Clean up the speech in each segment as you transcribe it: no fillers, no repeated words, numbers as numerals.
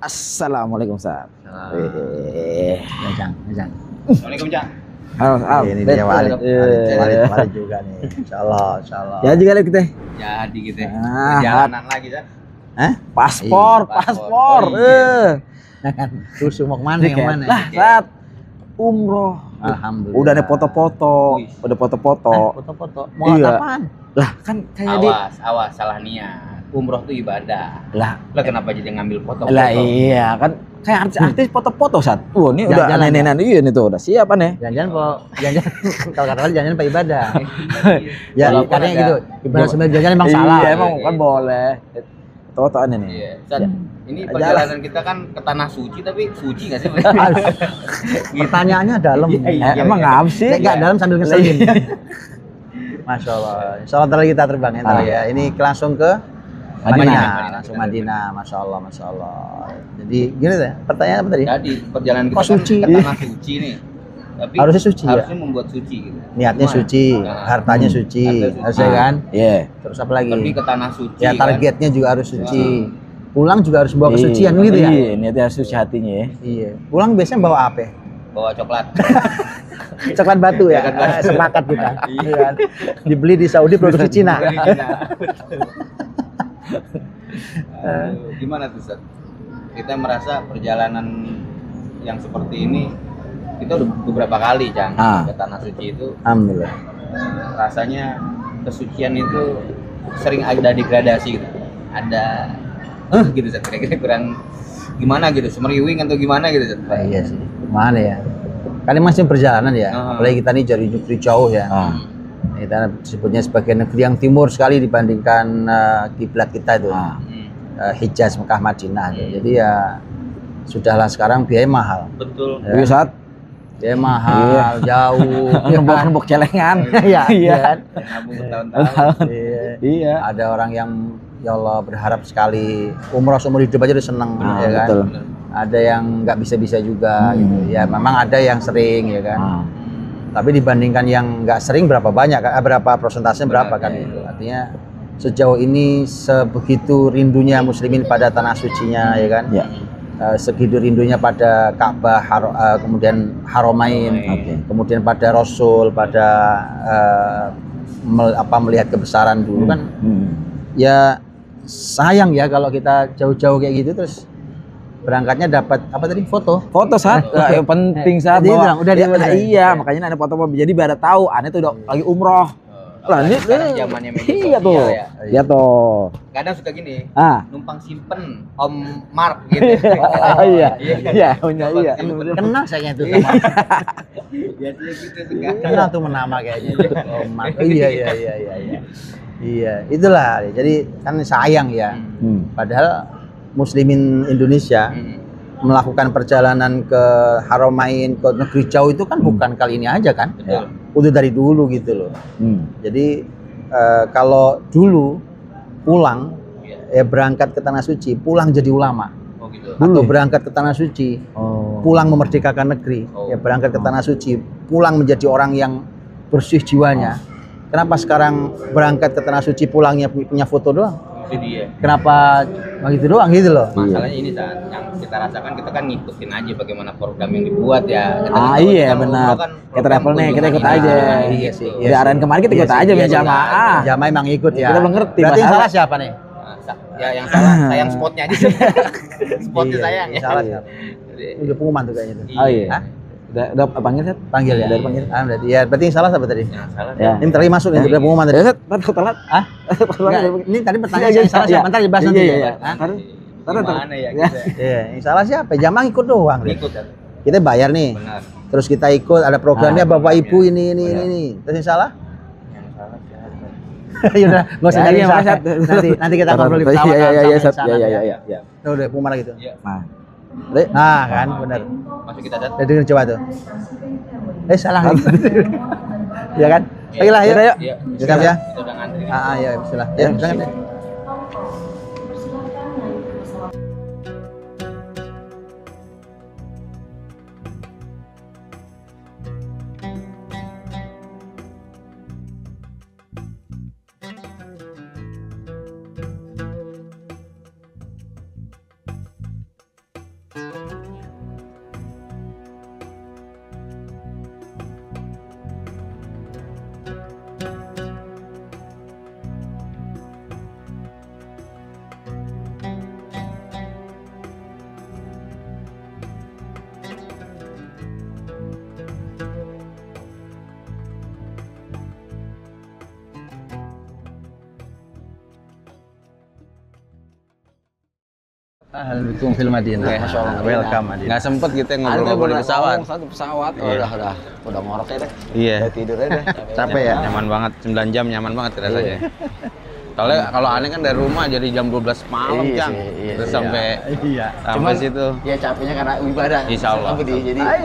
Assalamualaikum Ustaz. Jang. Assalamualaikum, Cak. Halo, Ini dia Walid juga nih. Insyaallah. Ya juga lihat kita. Jadi gitu ya. Ah, Perjalanan lagi, Cak. Paspor. Oh, iya. Terus mau kemana? Lah, Ustaz. Umroh. Alhamdulillah. Udah ada foto-foto. Wih. Udah foto-foto. Foto-foto. Mau Iya. apaan? Lah, kan kayak di Awas, salah niat. Umroh tuh ibadah. lah Kenapa jadi ngambil foto? lah iya kan kayak artis-artis foto-foto Ustaz. Wah, ini udah Jalan-jalan, nenek-nenek iya nih tuh udah siap nih. Jangan kalau kata jangan Pak ibadah. Ya, Walaupun katanya ada- gitu. Ibadah sebenarnya jangan emang salah. Iya, emang Iya. kan boleh. Foto-fotoan ini. Iya, Cak. Ya. Ini perjalanan kita kan ke tanah suci, tapi suci nggak sih? Pertanyaannya dalam. Iya. Emang ngap sih? Enggak dalam sambil ngeselin. Masya Allah. Insya Allah ntar kita terbang ya, ntar ya. Ini langsung ke Madinah. Langsung Madinah. Masya Allah. Jadi gini deh. Pertanyaan apa tadi? Jadi perjalanan kita Kok suci? kan ke tanah suci nih. Tapi Harusnya suci, ya? harusnya membuat suci gitu. Niatnya Gimana? suci, Nah, hartanya suci, Harta suci. harusnya kan? Iya. Terus apa lagi? Pergi ke tanah suci. Ya kan? targetnya juga harus suci. Pulang juga harus bawa kesucian gitu ya? Iya, niatnya suci hatinya ya. Iya. Pulang biasanya bawa apa? Bawa coklat. Coklat batu ya? Coklat batu. Sepakat kita. Iya. Iya kan? Dibeli di Saudi produksi Cina. Gimana tuh, Ustaz? Kita merasa perjalanan yang seperti ini kita udah beberapa kali, Cang, ke tanah suci itu. Alhamdulillah. Rasanya kesucian itu sering ada degradasi gitu. Ada gitu, Ustaz. Kira-kira kurang gimana gitu, semeriwing atau gimana gitu, Ustaz? Iya sih. Mana ya? Kali masih perjalanan ya. Apalagi kita ini dari negeri jauh ya. Kita sebutnya sebagai negeri yang timur sekali dibandingkan kiblat kita itu. Hijaz, Mekah, Madinah. Jadi ya sudahlah sekarang biaya mahal. Betul. Ya. Iya, Ustaz. Biaya mahal, jauh. Nembok-nembok celengan. Iya, Iya. kan? Nabung bertahun-tahun. Iya. Iya. Ada orang yang ya Allah berharap sekali umroh seumur hidup aja udah seneng ya kan. Betul. Ada yang nggak bisa-bisa juga gitu. Ya memang ada yang sering ya kan. Tapi dibandingkan yang nggak sering berapa banyak kan? Berapa persentasenya berapa kan itu. Artinya sejauh ini sebegitu rindunya muslimin pada tanah sucinya ya kan. Ya. Segitu rindunya pada Ka'bah, kemudian Haramain, kemudian pada Rasul, pada melihat kebesaran dulu kan. Ya sayang ya kalau kita jauh-jauh kayak gitu terus berangkatnya dapat apa tadi foto Saat yang penting saat Jadi bawa bilang, udah ya, dia iya makanya ada foto jadi biar tahu aneh tuh udah lagi umroh lah ini Sekarang zamannya media iya sosial tuh ya. iya tuh Kadang suka gini, ah numpang simpen Om Mark gitu. iya kenal saya itu sama Biasanya gitu sekarang. kenal tuh nama kayaknya oh, iya itulah jadi kan sayang ya padahal muslimin Indonesia melakukan perjalanan ke Haramain ke negeri jauh itu kan bukan kali ini aja kan. Betul. Udah dari dulu gitu loh. Jadi kalau dulu pulang ya berangkat ke tanah suci, pulang jadi ulama. Oh gitu. Atau berangkat ke tanah suci, pulang memerdekakan negeri. Ya berangkat ke tanah suci, pulang menjadi orang yang bersih jiwanya. Kenapa sekarang berangkat ke tanah suci pulangnya punya foto doang? Itu dia. Kenapa begitu doang gitu loh? Masalahnya ini saat yang kita rasakan kita kan ngikutin aja bagaimana program yang dibuat ya. Kita Ah kan tahu iya kita benar. umroh kan Kita program travel nih, kita ikut kunjungan aja. ibadah, Iya gitu. sih. Di arahan kemarin kita ikut aja punya jamaah. Jamaah emang ikut ya. Kita belum ngerti, Berarti yang masalah. salah siapa nih? Ya yang salah sayang spotnya aja sih. Spotnya Iya, sayang ya. salah siapa? Udah pengumuman tuh kayaknya tuh. Oh iya. Hah? Udah panggil Sat? Panggil ya? Dari panggil. Berarti ya, berarti yang salah siapa tadi? Yang salah. Ya. Ini tadi masuk nih, udah pengumuman tadi. Ya Sat, telat. Hah? Enggak, ini tadi pertanyaan Iya, yang salah siapa? Ntar dibahas nanti. Iya. Hah? Gimana ya kita? Iya, yang salah siapa? Jamaah ikut doang. deh. Ikut kan? Kita bayar nih. Benar. Terus kita ikut, ada programnya Bapak Ibu ini. Terus yang salah? Yang salah siapa? Ya udah, nggak usah dari salah. Nanti kita ngobrol di pesawat. Iya Sat. Iya. Tuh udah pengumuman lagi tuh. Iya. Nah kan, benar. Masuk kita Sat. Udah denger coba tuh. Salah lagi. Ya kan? Baiklah yuk. Iya. Siap ya. Kita udah ngantri. Ya, bismillah. Ya, silakan. Ahlan bikum fil Madinah. Masya Allah. Welcome Madinah. Nggak sempet kita Ada ngobrol-ngobrol di pesawat. Satu pesawat. Oh, udah ngorok ya deh. Iya. Udah tidur aja deh. Capek ya? Nyaman banget, 9 jam nyaman banget rasanya. Soalnya kalau aneh kan dari rumah jadi jam 12 malam, Iya Cang. sih, iya Terus sih. sampai Iya. sampai situ. Ya capeknya karena ibadah. Insya Allah. Jadi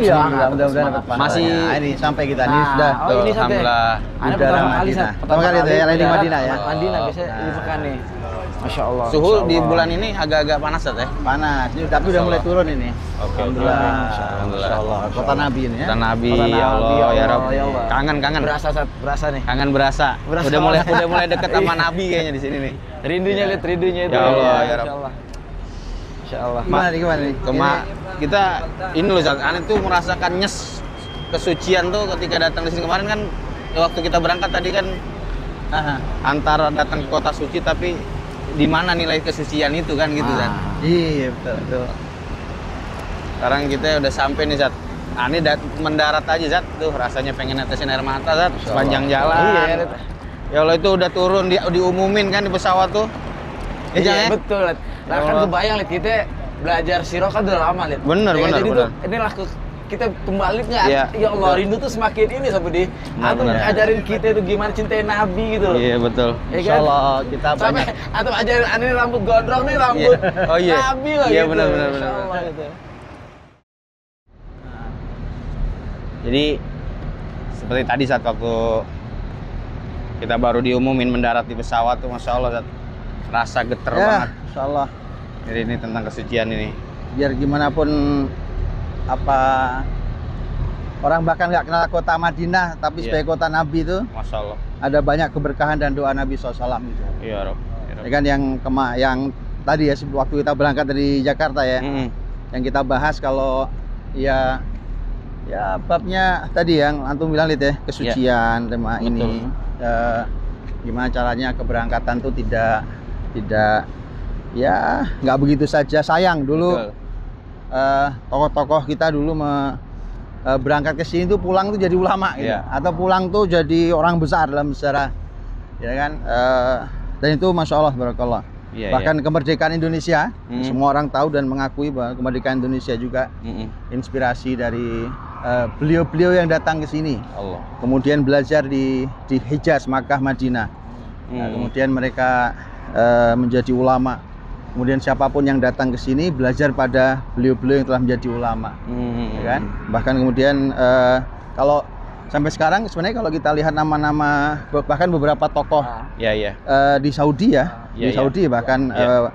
Iya, mudah-mudahan dapat pahala. Masih- Nah, ini sampai kita nih Nah, sudah oh, ini Sat, ya? Alhamdulillah. Ana Udara pertama kali Madinah. Sat. Pertama kali itu ya, landing Madinah ya? Madinah biasanya di Nah. Mekah nih. Masya Allah. Suhu Masya di Allah. bulan ini agak-agak panas ya, Teh? panas. Ini tapi udah mulai turun ini. Oke. Alhamdulillah. Alhamdulillah. Masya Allah. Kota Nabi ini ya. Kota Nabi, Kota ya Allah, Nabi, ya Rabb. ya Allah. Kangen. Berasa Sat, berasa nih. Kangen berasa. Berasa Udah banget. mulai deket sama Nabi kayaknya di sini nih. Rindunya lihat rindunya itu. Ya Allah, ya Masya Rabb. Allah. Masya Allah. Gimana nih? Kita ini loh, Zat, aneh tuh merasakan kesucian tuh ketika datang di sini kemarin kan waktu kita berangkat tadi kan Aha. antara datang ke kota suci tapi di mana nilai kesucian itu kan gitu, Zat. Iya, betul. Sekarang kita udah sampai nih, Zat. Ani mendarat aja, Zat. Tuh rasanya pengen netesin air mata, Zat. Sepanjang jalan. Iya, Lit. Ya Allah, itu udah turun diumumin kan di pesawat tuh. Iya, Jangan ya? betul, Lid. Nah, kan Allah. kebayang, Lid, kita belajar sirah kan udah lama, Lid. Bener, Ya, bener, jadi bener. tuh inilah kita kembali nggak? Iya. Ya Allah, rindu tuh semakin ini sampai di atau bener. ajarin kita itu gimana cintai Nabi gitu loh. Iya, betul. Ya Insya kan? Allah kita Sampai banyak. atau ajarin aneh rambut gondrong nih rambut Iya. Oh, iya. Nabi lah Iya, gitu. bener, Masya bener. Allah, gitu. Jadi seperti tadi saat waktu kita baru diumumin mendarat di pesawat tuh, Masya Allah, Zat. Rasa geter Ya, banget. Insya Allah. Jadi ini tentang kesucian ini. Biar gimana pun apa orang bahkan nggak kenal kota Madinah, tapi Iya. sebagai kota Nabi itu Masya Allah. ada banyak keberkahan dan doa Nabi SAW gitu. Iya, Rob. Ya kan yang tadi ya waktu kita berangkat dari Jakarta ya, yang kita bahas kalau ya babnya tadi yang antum bilang Lid ya, kesucian tema Betul. ini. Gimana caranya keberangkatan tuh tidak ya nggak begitu saja. Sayang dulu Betul. tokoh-tokoh kita dulu berangkat ke sini tuh pulang tuh jadi ulama gitu. Iya. Atau pulang tuh jadi orang besar dalam sejarah, ya kan. Dan itu Masya Allah, barakallah. Iya, Bahkan kemerdekaan Indonesia, Hmm. semua orang tahu dan mengakui bahwa kemerdekaan Indonesia juga inspirasi dari beliau-beliau yang datang ke sini. Allah. Kemudian belajar di Hijaz, Makkah, Madinah. Nah, kemudian mereka menjadi ulama. Kemudian siapapun yang datang ke sini belajar pada beliau-beliau yang telah menjadi ulama, ya kan? Bahkan kemudian kalau sampai sekarang sebenarnya kalau kita lihat nama-nama bahkan beberapa tokoh Iya. di Saudi ya, Iya, di iya. Saudi bahkan Iya.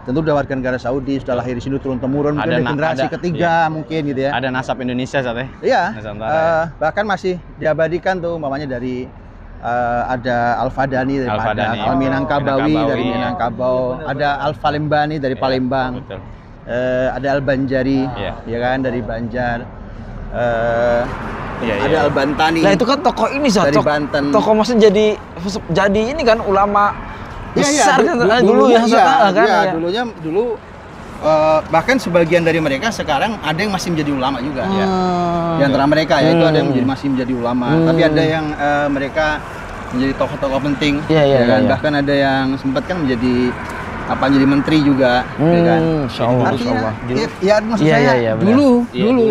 tentu udah warga negara Saudi, sudah lahir di sini turun temurun, mungkin Ada dari generasi ada, ketiga mungkin gitu ya. Ada nasab Indonesia saat ya. Iya, Nusantara, bahkan masih diabadikan tuh, umpamanya dari ada Al-Fadani dari Al-Fadani. Padang, Al-Minangkabawi dari Minangkabawi. Minangkabau, ada Al-Falembani dari Palembang, Betul. ada Al-Banjari, Iya. ya kan dari Banjar, Iya, ada iya. Al-Bantani Nah itu kan tokoh ini Zat, dari Banten. tokoh maksudnya jadi ini kan ulama besar kan dulu ya Zat, kan iya, ya. dulu bahkan sebagian dari mereka sekarang ada yang masih menjadi ulama juga ya. Di antara mereka ya itu ada yang masih menjadi ulama, tapi ada yang mereka menjadi tokoh-tokoh penting, Iya, iya, ya kan? iya. Bahkan ada yang sempat kan menjadi menjadi menteri juga, ya kan? Insya Allah, Artinya, Insya Allah. ya maksud Iya, saya iya, iya, benar. dulu, Iya, dulu,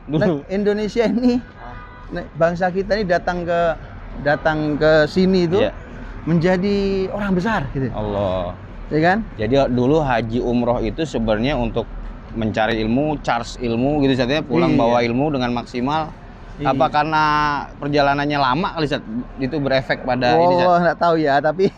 dulu. Nah, Indonesia ini, bangsa kita ini datang ke sini itu Iya. menjadi orang besar, gitu, Allah. ya kan? Jadi dulu haji umroh itu sebenarnya untuk mencari ilmu, charge ilmu gitu, saatnya pulang Iya. bawa ilmu dengan maksimal. Iya. Apa karena perjalanannya lama kali, Zat? Itu berefek pada ini, Zat? Oh, nggak tahu ya, tapi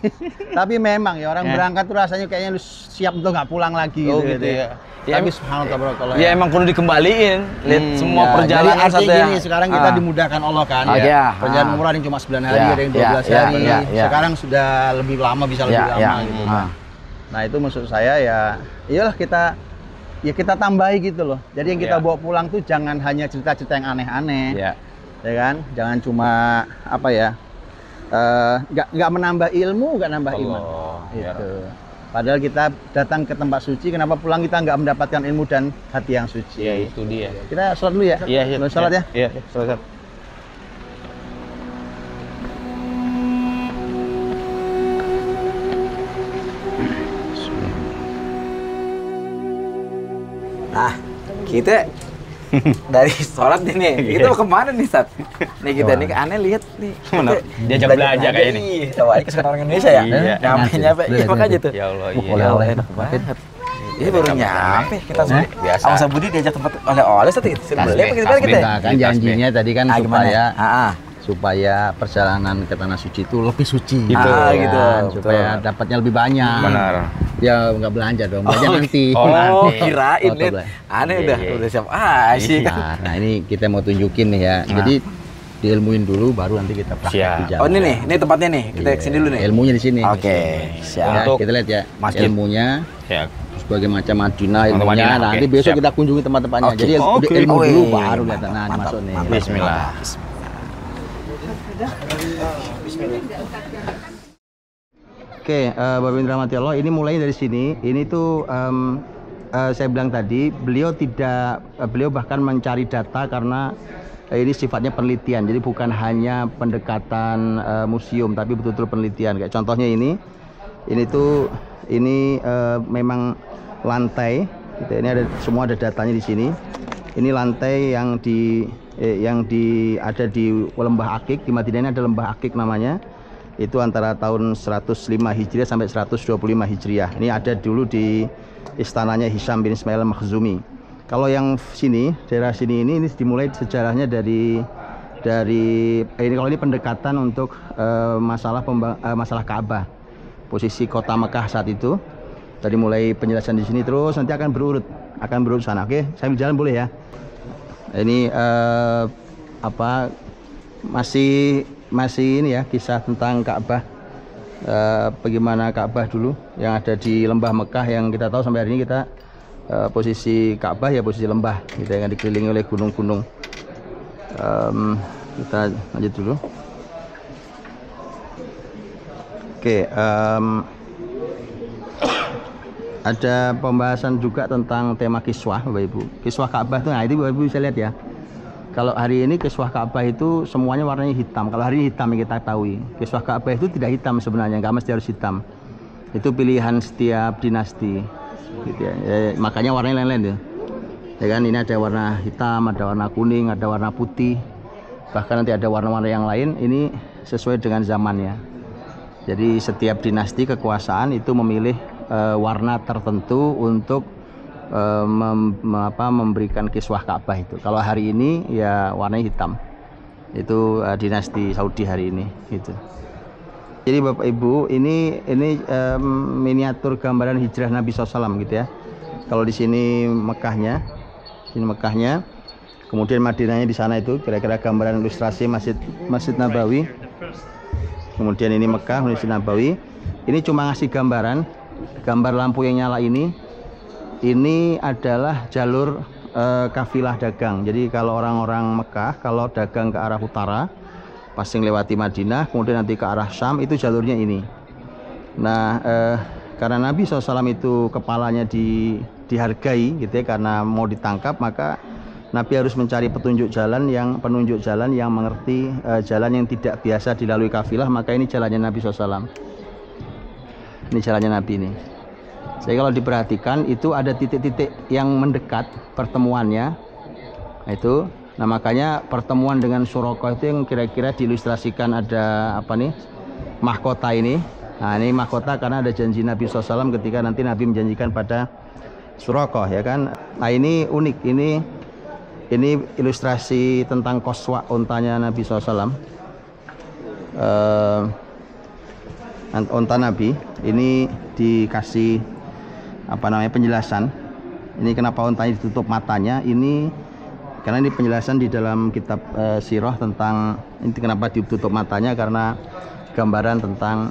tapi memang ya orang Ya. berangkat tuh rasanya kayaknya lu siap untuk nggak pulang lagi Oh, gitu, gitu ya. Ya, Tapi subhanallah tabarakallah Ya emang kudu dikembaliin, lihat semua Ya, perjalanan jadi artinya Zat, gini, sekarang kita dimudahkan Allah kan. Ah, iya. Perjalanan umrah yang cuma 9 hari, Ya, ada yang ya, 12 ya, hari. ya, ya. Sekarang sudah lebih lama, bisa lebih Ya, lama ya. gitu. Ah. Nah, itu maksud saya ya iyalah kita tambahi gitu loh. Jadi yang kita Ya. bawa pulang tuh jangan hanya cerita-cerita yang aneh-aneh. Ya. Ya kan, jangan cuma apa ya, nggak menambah ilmu, nggak nambah iman, Allah, ya itu. Padahal kita datang ke tempat suci, kenapa pulang kita nggak mendapatkan ilmu dan hati yang suci? Iya, itu dia. Kita sholat dulu ya. Iya, Belum sholat ya. Iya, sholat. kita dari sholat ini, kita mau kemana nih Sat? Nih kita nih aneh lihat nih. Diajak belanja kayak ini. Coba ini kesukaan orang Indonesia ya. Nyampe, iya makanya tuh. Ya Allah, Oleh-oleh enak banget. Ini baru nyampe kita biasa. Sama Budi diajak tempat oleh-oleh Sat. Beli apa kita? Kan janjinya tadi kan supaya perjalanan ke tanah suci itu lebih suci gitu, gitu. Supaya dapatnya lebih banyak. Benar. Ya nggak belanja dong, belanja nanti. Kirain nih. Aneh udah siap sih. Nah ini kita mau tunjukin nih ya. Jadi diilmuin dulu, baru nanti kita praktek di jalan. Oh ini tempatnya nih, kita kesini dulu nih. Ilmunya di sini. Oke, siap. Ya, kita lihat ya, ilmunya. Ya. Sebagai macam Madinah ilmunya. Nanti besok kita kunjungi tempat-tempatnya. Jadi ilmu dulu baru lihat. Nah masuk nih. Bismillah. Oke, Bapak Ibu dirahmati Allah, ini mulai dari sini. Ini tuh saya bilang tadi, beliau bahkan mencari data karena ini sifatnya penelitian. Jadi bukan hanya pendekatan museum, tapi betul-betul penelitian. Kayak contohnya ini memang lantai. Gitu. Ini semua ada datanya di sini. Ini lantai yang ada di Lembah Akik. Di Madinah ini ada Lembah Akik namanya. Itu antara tahun 105 Hijriah sampai 125 Hijriah. Ini ada dulu di istananya Hisham bin Ismail Makhzumi. Kalau yang sini, daerah sini ini dimulai sejarahnya dari ini, kalau ini pendekatan untuk masalah Ka'bah. Posisi kota Mekah saat itu. Tadi mulai penjelasan di sini, terus nanti akan berurut sana. Oke, saya jalan boleh ya. Ini masih ini ya, kisah tentang Ka'bah. Bagaimana Ka'bah dulu yang ada di Lembah Mekah, yang kita tahu sampai hari ini kita posisi Ka'bah ya posisi lembah, kita yang dikelilingi oleh gunung-gunung. Kita lanjut dulu. Oke, ada pembahasan juga tentang tema kiswah, Bapak Ibu. Kiswah Ka'bah itu, nah itu Bapak Ibu bisa lihat ya. Kalau hari ini kiswah Ka'bah itu semuanya warnanya hitam. Kalau hari ini hitam yang kita tahu. Kiswah Ka'bah itu tidak hitam sebenarnya, nggak mesti harus hitam. Itu pilihan setiap dinasti, gitu ya. Makanya warnanya lain-lain ya. Ya kan, ini ada warna hitam, ada warna kuning, ada warna putih. Bahkan nanti ada warna-warna yang lain. Ini sesuai dengan zamannya. Jadi setiap dinasti kekuasaan itu memilih warna tertentu untuk memberikan kiswah Ka'bah itu. Kalau hari ini ya warnanya hitam. Itu dinasti Saudi hari ini gitu. Jadi Bapak Ibu, ini miniatur gambaran hijrah Nabi SAW gitu ya. Kalau di sini Mekahnya, kemudian Madinahnya di sana itu kira-kira gambaran ilustrasi Masjid Nabawi. Kemudian ini Mekah, Masjid Nabawi. Ini cuma ngasih gambar lampu yang nyala ini. Ini adalah jalur kafilah dagang. Jadi kalau orang-orang Mekah kalau dagang ke arah utara pasti melewati Madinah, kemudian nanti ke arah Syam, itu jalurnya ini. Nah, karena Nabi SAW itu kepalanya dihargai gitu ya, karena mau ditangkap, maka Nabi harus mencari penunjuk jalan yang mengerti jalan yang tidak biasa dilalui kafilah. Maka ini jalannya Nabi SAW. Ini jalannya Nabi ini. Jadi kalau diperhatikan itu ada titik-titik yang mendekat pertemuannya. Itu, nah makanya pertemuan dengan Suraqah itu yang kira-kira diilustrasikan ada apa nih? Mahkota ini. Nah ini mahkota karena ada janji Nabi SAW ketika nanti Nabi menjanjikan pada Suraqah ya kan. Nah ini unik, ini ilustrasi tentang qaswa, ontanya Nabi SAW. Onta Nabi ini dikasih penjelasan. Ini kenapa ontanya ditutup matanya, ini karena ini penjelasan di dalam kitab sirah tentang ini kenapa ditutup matanya, karena gambaran tentang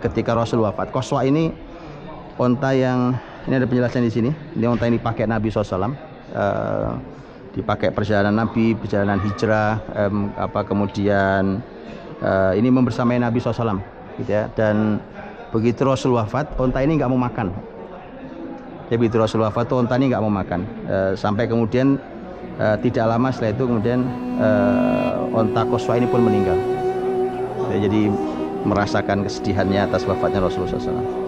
ketika Rasul wafat. Qaswa ini onta yang ini ada penjelasan di sini. Ini onta ini dipakai Nabi SAW, dipakai perjalanan Nabi, perjalanan hijrah, kemudian ini membersamai Nabi SAW gitu ya. Dan begitu Rasul wafat, onta ini nggak mau makan. Jadi begitu Rasul wafat, onta ini nggak mau makan. Sampai kemudian tidak lama setelah itu kemudian onta Qaswa ini pun meninggal. Jadi merasakan kesedihannya atas wafatnya Rasulullah SAW.